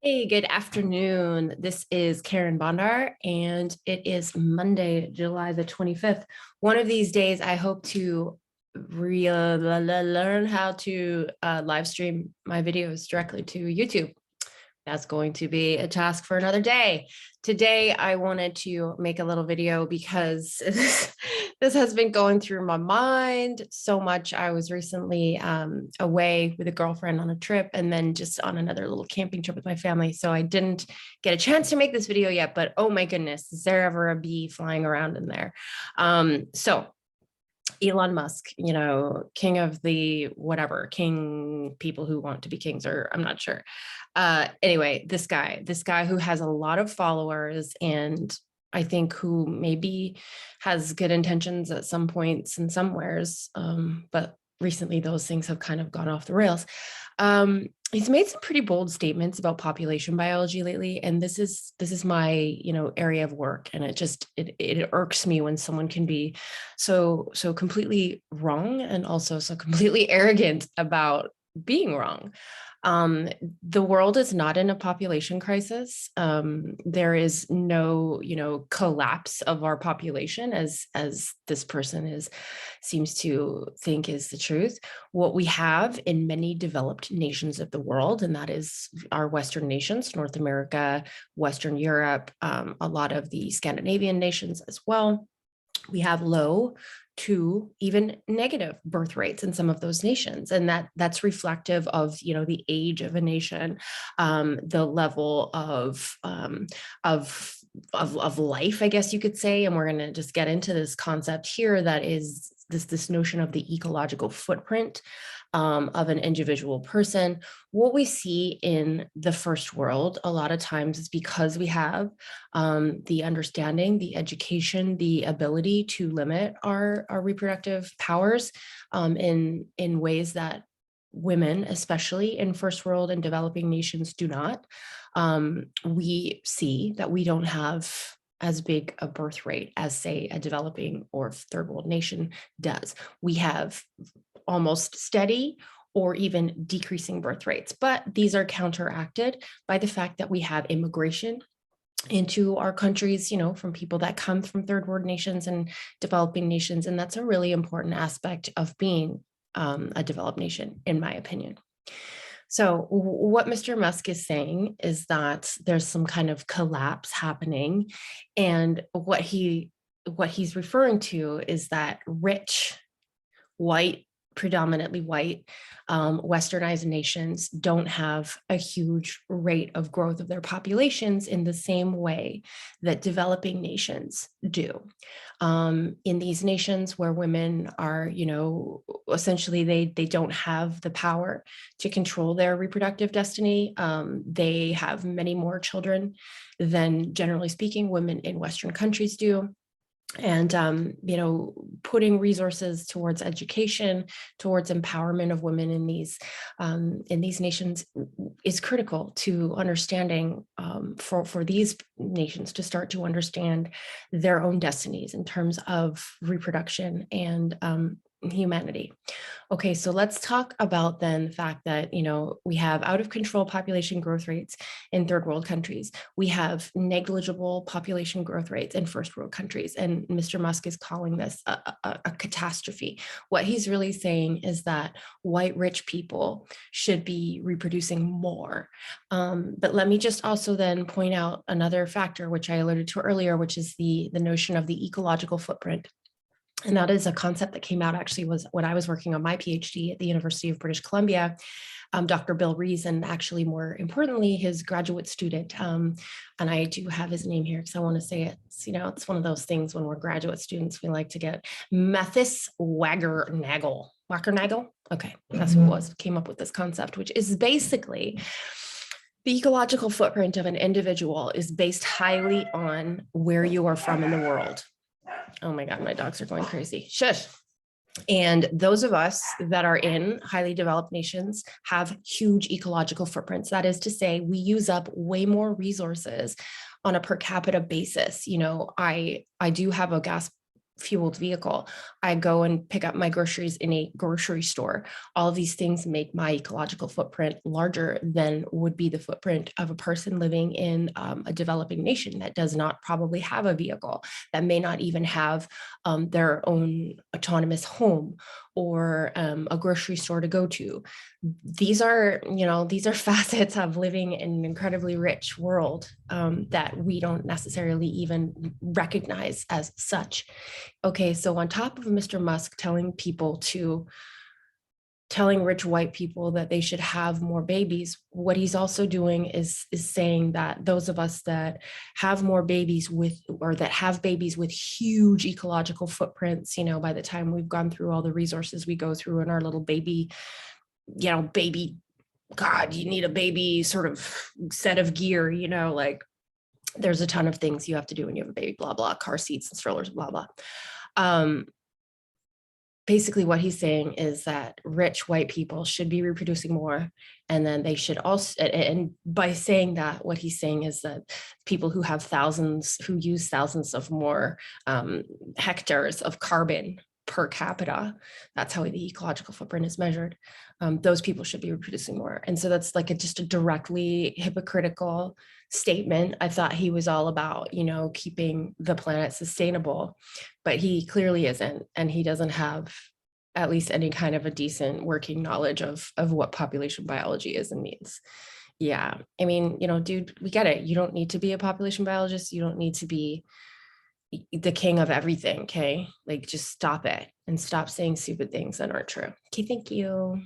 Hey, good afternoon. This is Carin Bondar, and it is Monday, July the 25th. One of these days, I hope to learn how to live stream my videos directly to YouTube. That's going to be a task for another day. Today, I wanted to make a little video because this has been going through my mind so much. I was recently away with a girlfriend on a trip and then just on another little camping trip with my family. So I didn't get a chance to make this video yet, but oh my goodness, is there ever a bee flying around in there? So Elon Musk, king of the whatever, king people who want to be kings, or I'm not sure. Anyway, this guy who has a lot of followers and I think who maybe has good intentions at some points and somewheres, but recently those things have kind of gone off the rails. He's made some pretty bold statements about population biology lately, and this is my area of work, and it irks me when someone can be so completely wrong and also so completely arrogant about being wrong. Um, the world is not in a population crisis. There is no, collapse of our population as this person seems to think is the truth. What we have in many developed nations of the world, and that is our Western nations, North America, Western Europe, a lot of the Scandinavian nations as well. We have low to even negative birth rates in some of those nations, and that's reflective of the age of a nation, the level of life, I guess you could say. And we're going to just get into this concept here, that is this notion of the ecological footprint of an individual person. What we see in the first world a lot of times is because we have the understanding, the education, the ability to limit our reproductive powers in ways that women, especially in first world and developing nations, do not. We see that we don't have as big a birth rate as, say, a developing or third world nation does. We have almost steady or even decreasing birth rates, but these are counteracted by the fact that we have immigration into our countries, from people that come from third world nations and developing nations. And that's a really important aspect of being a developed nation, in my opinion. So what Mr. Musk is saying is that there's some kind of collapse happening. And what he's referring to is that rich, white, predominantly white, westernized nations don't have a huge rate of growth of their populations in the same way that developing nations do. In these nations where women are, essentially they don't have the power to control their reproductive destiny. They have many more children than, generally speaking, women in Western countries do. And putting resources towards education, towards empowerment of women in these nations is critical to understanding, for these nations to start to understand their own destinies in terms of reproduction and humanity. Okay, so let's talk about then the fact that, we have out of control population growth rates in third world countries. We have negligible population growth rates in first world countries. And Mr. Musk is calling this a catastrophe. What he's really saying is that white rich people should be reproducing more. But let me just also then point out another factor, which I alluded to earlier, which is the notion of the ecological footprint. And that is a concept that came out actually was when I was working on my PhD at the University of British Columbia. Dr. Bill Rees, and actually more importantly, his graduate student. And I do have his name here because I want to say it. It's one of those things when we're graduate students, we like to get Mathis Wackernagel. Okay, that's who it was, came up with this concept, which is basically the ecological footprint of an individual is based highly on where you are from in the world. Oh my God, my dogs are going crazy. Shush. And those of us that are in highly developed nations have huge ecological footprints. That is to say, we use up way more resources on a per capita basis. I do have a gas fueled vehicle. I go and pick up my groceries in a grocery store. All of these things make my ecological footprint larger than would be the footprint of a person living in a developing nation that does not probably have a vehicle, that may not even have their own autonomous home or a grocery store to go to. These are, these are facets of living in an incredibly rich world that we don't necessarily even recognize as such. Okay, so on top of Mr. Musk telling rich white people that they should have more babies, what he's also doing is saying that those of us that have more babies or that have babies with huge ecological footprints, by the time we've gone through all the resources we go through in our little baby, God, you need a baby sort of set of gear, like there's a ton of things you have to do when you have a baby, blah, blah, car seats and strollers, blah, blah. Basically what he's saying is that rich white people should be reproducing more, and then they should also, and by saying that, what he's saying is that people who use thousands of more hectares of carbon per capita, that's how the ecological footprint is measured, those people should be reproducing more. And so that's like just a directly hypocritical statement. I thought he was all about, keeping the planet sustainable, but he clearly isn't. And he doesn't have at least any kind of a decent working knowledge of what population biology is and means. Yeah. I mean, dude, we get it. You don't need to be a population biologist. You don't need to be the king of everything. Okay. Like just stop it and stop saying stupid things that aren't true. Okay. Thank you.